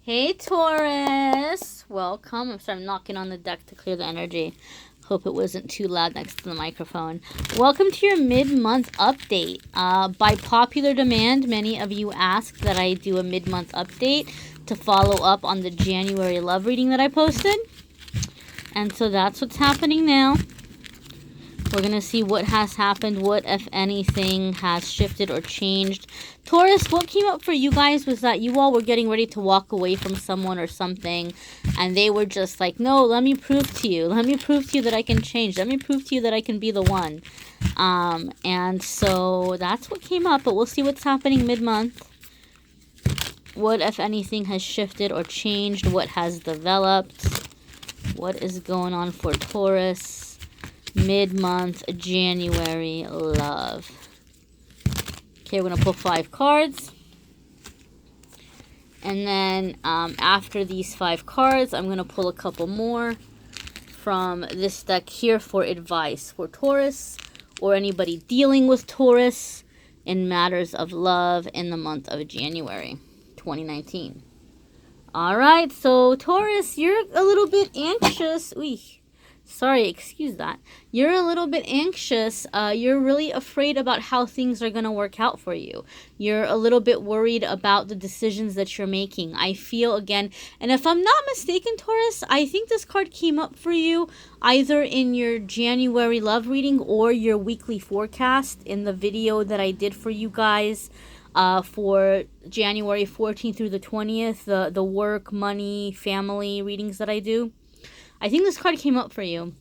Hey Taurus, welcome. I'm knocking on the deck to clear the energy. Hope it wasn't too loud next to the microphone. Welcome to your mid-month update. By popular demand, many of you asked that I do a mid-month update to follow up on the January love reading that I posted. And so that's what's happening now. We're going to see what has happened, what, if anything, has shifted or changed. Taurus, what came up for you guys was that you all were getting ready to walk away from someone or something, and they were just like, no, let me prove to you. Let me prove to you that I can change. Let me prove to you that I can be the one. And so that's what came up, but we'll see what's happening mid-month. What, if anything, has shifted or changed? What has developed? What is going on for Taurus? Mid-month January love. Okay, we're going to pull 5 cards. And then after these 5 cards, I'm going to pull a couple more from this deck here for advice for Taurus or anybody dealing with Taurus in matters of love in the month of January 2019. All right, so Taurus, you're a little bit anxious. Sorry, excuse that. You're a little bit anxious. You're really afraid about how things are going to work out for you. You're a little bit worried about the decisions that you're making. I feel again, and if I'm not mistaken, Taurus, I think this card came up for you either in your January love reading or your weekly forecast in the video that I did for you guys for January 14th through the 20th, the work, money, family readings that I do. I think this card came up for you,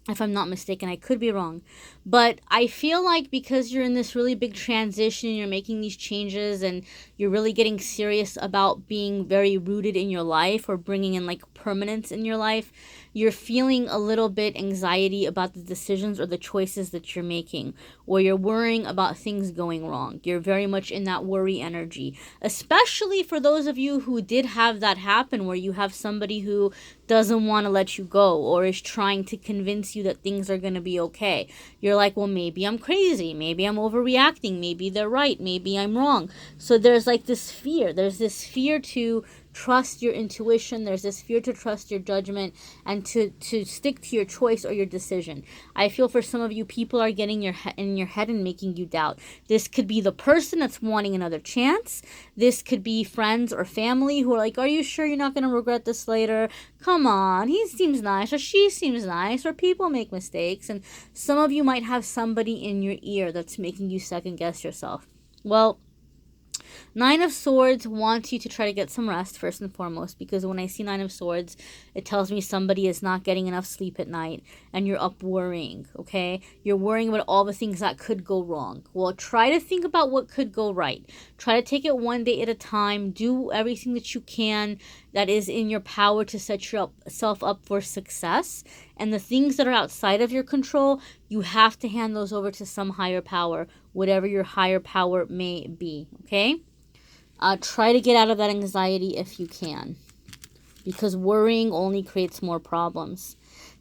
if I'm not mistaken. I could be wrong. But I feel like because you're in this really big transition, you're making these changes, and you're really getting serious about being very rooted in your life or bringing in like permanence in your life, you're feeling a little bit anxiety about the decisions or the choices that you're making, or you're worrying about things going wrong. You're very much in that worry energy, especially for those of you who did have that happen where you have somebody who doesn't want to let you go or is trying to convince you that things are going to be okay. You're like, well, maybe I'm crazy. Maybe I'm overreacting. Maybe they're right. Maybe I'm wrong. So there's like this fear. There's this fear to trust your intuition. There's this fear to trust your judgment and to stick to your choice or your decision. I feel for some of you, people are getting in your head and making you doubt. This could be the person that's wanting another chance. This could be friends or family who are like, are you sure you're not going to regret this later? Come on, he seems nice or she seems nice, or people make mistakes. And some of you might have somebody in your ear that's making you second guess yourself. Well, 9 of Swords wants you to try to get some rest first and foremost, because when I see 9 of Swords, it tells me somebody is not getting enough sleep at night and you're up worrying, okay? You're worrying about all the things that could go wrong. Well, try to think about what could go right. Try to take it one day at a time. Do everything that you can that is in your power to set yourself up for success. And the things that are outside of your control, you have to hand those over to some higher power, whatever your higher power may be, okay? Try to get out of that anxiety if you can, because worrying only creates more problems.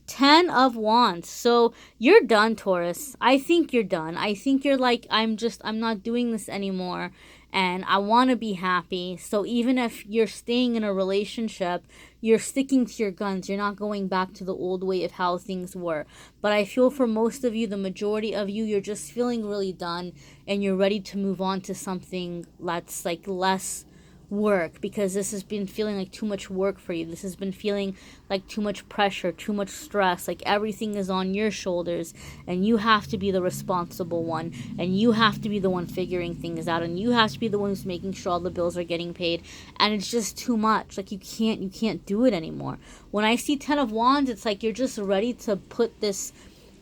10 of Wands. So you're done, Taurus. I think you're done. I think you're like, I'm not doing this anymore and I want to be happy. So even if you're staying in a relationship, you're sticking to your guns. You're not going back to the old way of how things were. But I feel for most of you, the majority of you, you're just feeling really done and you're ready to move on to something that's like less work, because this has been feeling like too much work for you. This has been feeling like too much pressure, too much stress, like everything is on your shoulders and you have to be the responsible one and you have to be the one figuring things out and you have to be the one who's making sure all the bills are getting paid, and it's just too much. Like you can't do it anymore. When I see 10 of Wands, it's like you're just ready to put this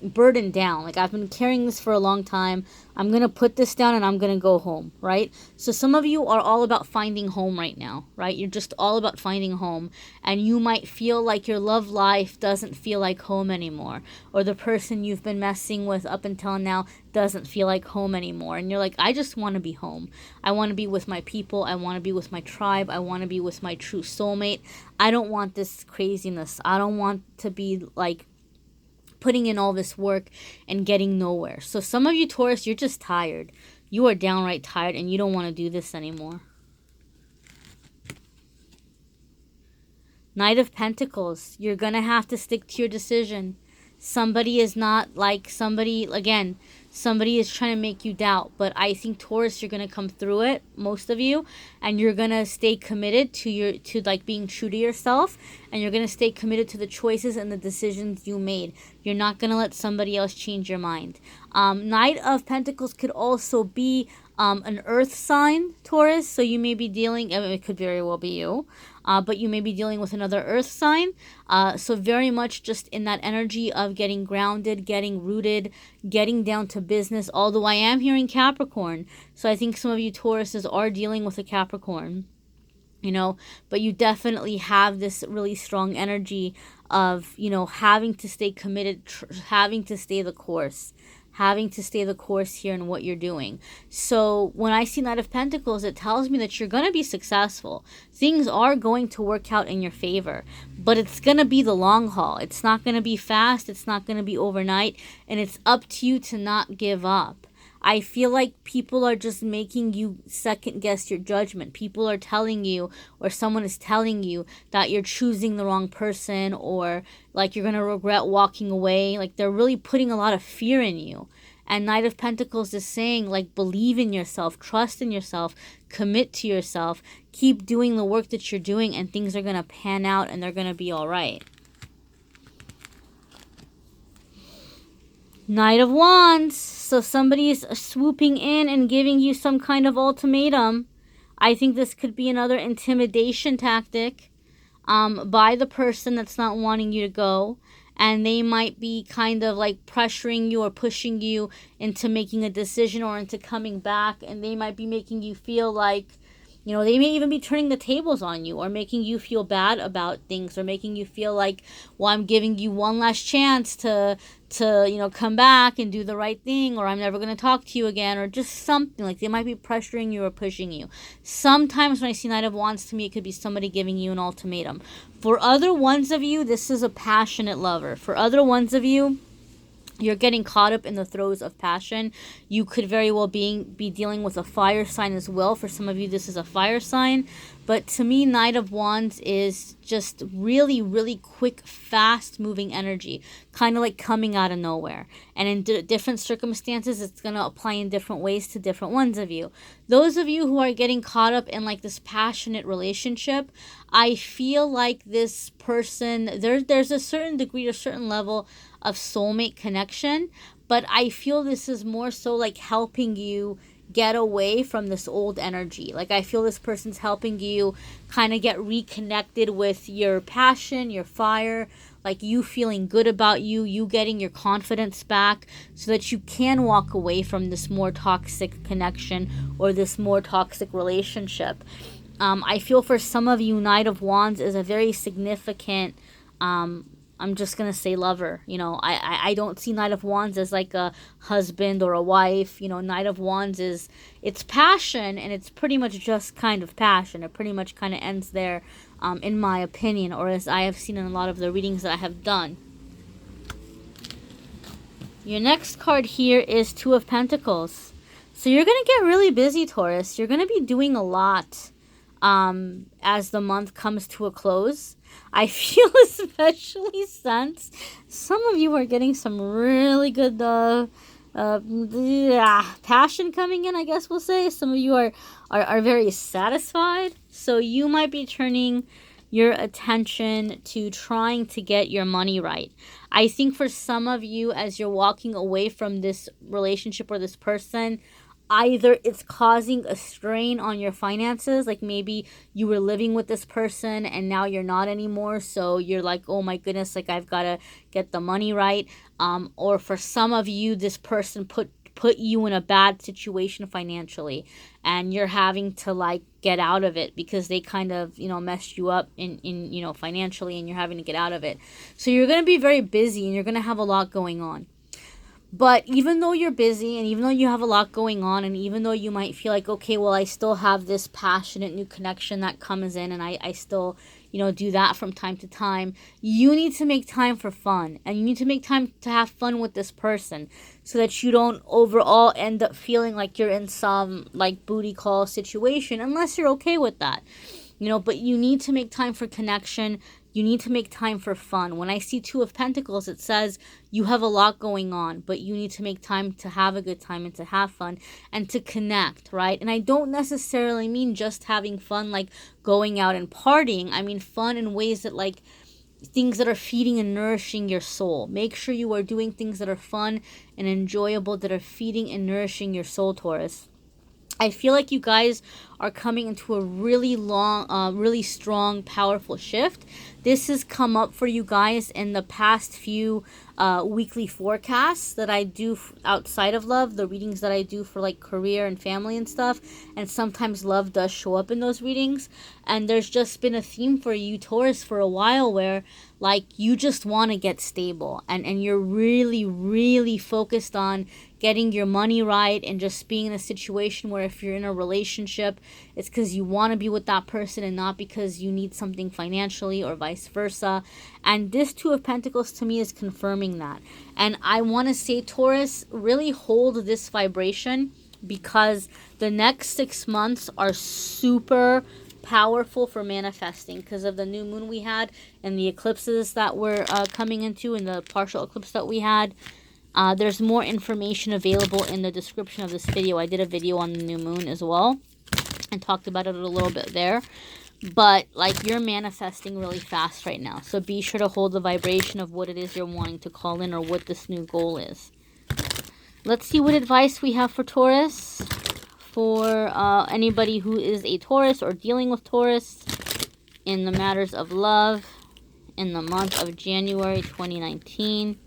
burden down. Like, I've been carrying this for a long time. I'm going to put this down and I'm going to go home, right? So some of you are all about finding home right now, right? You're just all about finding home, and you might feel like your love life doesn't feel like home anymore, or the person you've been messing with up until now doesn't feel like home anymore. And you're like, I just want to be home. I want to be with my people. I want to be with my tribe. I want to be with my true soulmate. I don't want this craziness. I don't want to be like putting in all this work and getting nowhere. So some of you, Taurus, you're just tired. You are downright tired and you don't want to do this anymore. Knight of Pentacles, you're going to have to stick to your decision. Somebody is not like somebody is trying to make you doubt. But I think, Taurus, you're going to come through it, most of you, and you're going to stay committed to like being true to yourself, and you're going to stay committed to the choices and the decisions you made. You're not going to let somebody else change your mind. Knight of Pentacles could also be an earth sign, Taurus. So you may be dealing, I mean, it could very well be you, but you may be dealing with another earth sign. So very much just in that energy of getting grounded, getting rooted, getting down to business. Although I am hearing Capricorn. So I think some of you Tauruses are dealing with a Capricorn. But you definitely have this really strong energy of, having to stay committed, having to stay the course. Having to stay the course here in what you're doing. So when I see Knight of Pentacles, it tells me that you're going to be successful. Things are going to work out in your favor. But it's going to be the long haul. It's not going to be fast. It's not going to be overnight. And it's up to you to not give up. I feel like people are just making you second guess your judgment. People are telling you, or someone is telling you, that you're choosing the wrong person, or like you're going to regret walking away. Like they're really putting a lot of fear in you. And Knight of Pentacles is saying, like, believe in yourself, trust in yourself, commit to yourself, keep doing the work that you're doing, and things are going to pan out and they're going to be all right. Knight of Wands. So somebody's swooping in and giving you some kind of ultimatum. I think this could be another intimidation tactic by the person that's not wanting you to go. And they might be kind of like pressuring you or pushing you into making a decision or into coming back. And they might be making you feel like, they may even be turning the tables on you, or making you feel bad about things, or making you feel like, well, I'm giving you one last chance to come back and do the right thing, or I'm never going to talk to you again, or just something. Like they might be pressuring you or pushing you. Sometimes when I see Knight of Wands, to me, it could be somebody giving you an ultimatum. For other ones of you, this is a passionate lover. For other ones of you, you're getting caught up in the throes of passion. You could very well be dealing with a fire sign as well. For some of you, this is a fire sign. But to me, Knight of Wands is just really, really quick, fast-moving energy. Kind of like coming out of nowhere. And in different circumstances, it's going to apply in different ways to different ones of you. Those of you who are getting caught up in like this passionate relationship, I feel like this person, there's a certain degree, a certain level of soulmate connection. But I feel this is more so like helping you get away from this old energy. Like I feel this person's helping you kind of get reconnected with your passion, your fire, like you feeling good about you getting your confidence back, so that you can walk away from this more toxic connection or this more toxic relationship. I feel for some of you, Knight of Wands is a very significant I'm just going to say lover. I don't see Knight of Wands as like a husband or a wife. Knight of Wands it's passion, and it's pretty much just kind of passion. It pretty much kind of ends there, in my opinion, or as I have seen in a lot of the readings that I have done. Your next card here is Two of Pentacles. So you're going to get really busy, Taurus. You're going to be doing a lot as the month comes to a close. I feel especially since some of you are getting some really good passion coming in, I guess we'll say. Some of you are very satisfied. So you might be turning your attention to trying to get your money right. I think for some of you, as you're walking away from this relationship or this person, either it's causing a strain on your finances, like maybe you were living with this person and now you're not anymore, so you're like, oh my goodness, like I've got to get the money right. Or for some of you, this person put you in a bad situation financially, and you're having to like get out of it because they kind of messed you up in financially, and you're having to get out of it. So you're going to be very busy and you're going to have a lot going on. But even though you're busy, and even though you have a lot going on, and even though you might feel like, okay, well, I still have this passionate new connection that comes in, and I still, do that from time to time, you need to make time for fun. And you need to make time to have fun with this person, so that you don't overall end up feeling like you're in some, like, booty call situation, unless you're okay with that. But you need to make time for connection. you need to make time for fun. When I see Two of Pentacles, it says you have a lot going on, but you need to make time to have a good time and to have fun and to connect, right? And I don't necessarily mean just having fun, like going out and partying. I mean fun in ways that, like, things that are feeding and nourishing your soul. Make sure you are doing things that are fun and enjoyable, that are feeding and nourishing your soul, Taurus. I feel like you guys are coming into a really really strong, powerful shift. This has come up for you guys in the past few weekly forecasts that I do outside of love, the readings that I do for like career and family and stuff. And sometimes love does show up in those readings. And there's just been a theme for you, Taurus, for a while where like you just want to get stable and you're really, really focused on getting your money right and just being in a situation where if you're in a relationship, it's because you want to be with that person and not because you need something financially or vice versa. And this Two of Pentacles to me is confirming that. And I want to say, Taurus, really hold this vibration because the next 6 months are super powerful for manifesting because of the new moon we had and the eclipses that we're coming into and the partial eclipse that we had. There's more information available in the description of this video. I did a video on the new moon as well and talked about it a little bit there. But like you're manifesting really fast right now. So be sure to hold the vibration of what it is you're wanting to call in or what this new goal is. Let's see what advice we have for Taurus. For anybody who is a Taurus or dealing with Taurus in the matters of love in the month of January 2019.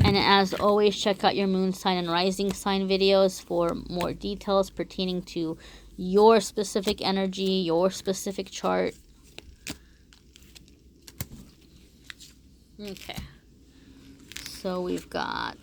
And as always, check out your moon sign and rising sign videos for more details pertaining to your specific energy, your specific chart. Okay. So we've got...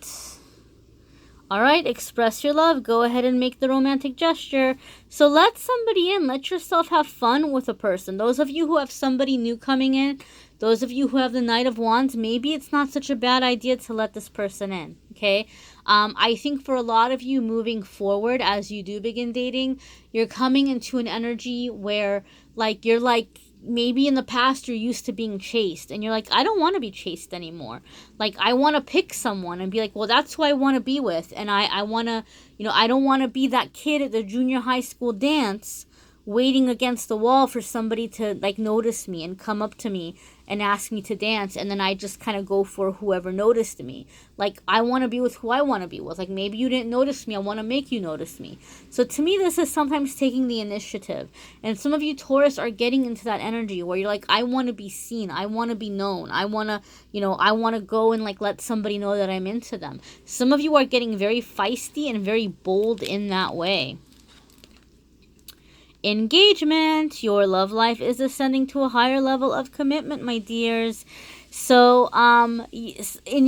All right, express your love. Go ahead and make the romantic gesture. So let somebody in. Let yourself have fun with a person. Those of you who have somebody new coming in, those of you who have the Knight of Wands, maybe it's not such a bad idea to let this person in, okay? I think for a lot of you moving forward as you do begin dating, you're coming into an energy where, like, you're like, maybe in the past you're used to being chased and you're like, I don't want to be chased anymore. Like, I want to pick someone and be like, well, that's who I want to be with. And I want to, you know, I don't want to be that kid at the junior high school dance waiting against the wall for somebody to like notice me and come up to me and ask me to dance, and then I just kind of go for whoever noticed me. Like, I want to be with who I want to be with. Like, maybe you didn't notice me, I want to make you notice me. So to me, this is sometimes taking the initiative. And some of you Taurus are getting into that energy where you're like, I want to be seen, I want to be known, I want to, you know, I want to go and like let somebody know that I'm into them. Some of you are getting very feisty and very bold in that way. Engagement. Your love life is ascending to a higher level of commitment, my dears. So and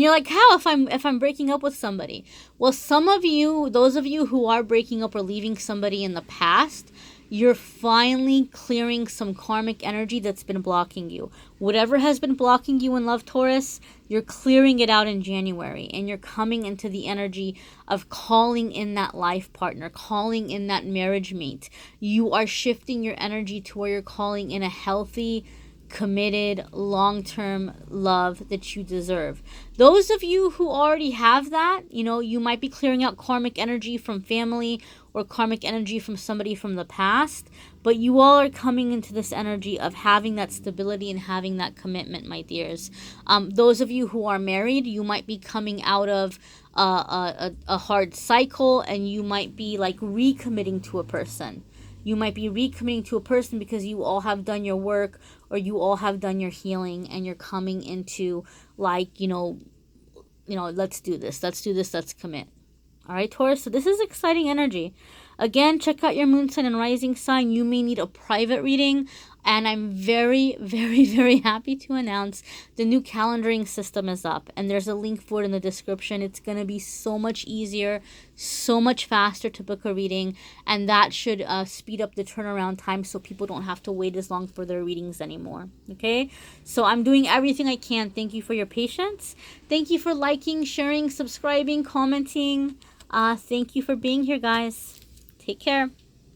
you're like, how if I'm breaking up with somebody? Well, some of you, those of you who are breaking up or leaving somebody in the past, you're finally clearing some karmic energy that's been blocking you. Whatever has been blocking you in love, Taurus, you're clearing it out in January, and you're coming into the energy of calling in that life partner, calling in that marriage mate. You are shifting your energy to where you're calling in a healthy, committed, long-term love that you deserve. Those of you who already have that, you know, you might be clearing out karmic energy from family or karmic energy from somebody from the past, but you all are coming into this energy of having that stability and having that commitment, my dears. Those of you who are married, you might be coming out of a hard cycle, and you might be like recommitting to a person. You might be recommitting to a person because you all have done your work or you all have done your healing, and you're coming into like, you know, let's do this, let's commit. All right, Taurus, so this is exciting energy. Again, check out your moon sign and rising sign. You may need a private reading, and I'm very, very, very happy to announce the new calendaring system is up, and there's a link for it in the description. It's going to be so much easier, so much faster to book a reading, and that should speed up the turnaround time so people don't have to wait as long for their readings anymore. Okay, so I'm doing everything I can. Thank you for your patience. Thank you for liking, sharing, subscribing, commenting. Thank you for being here, guys. Take care.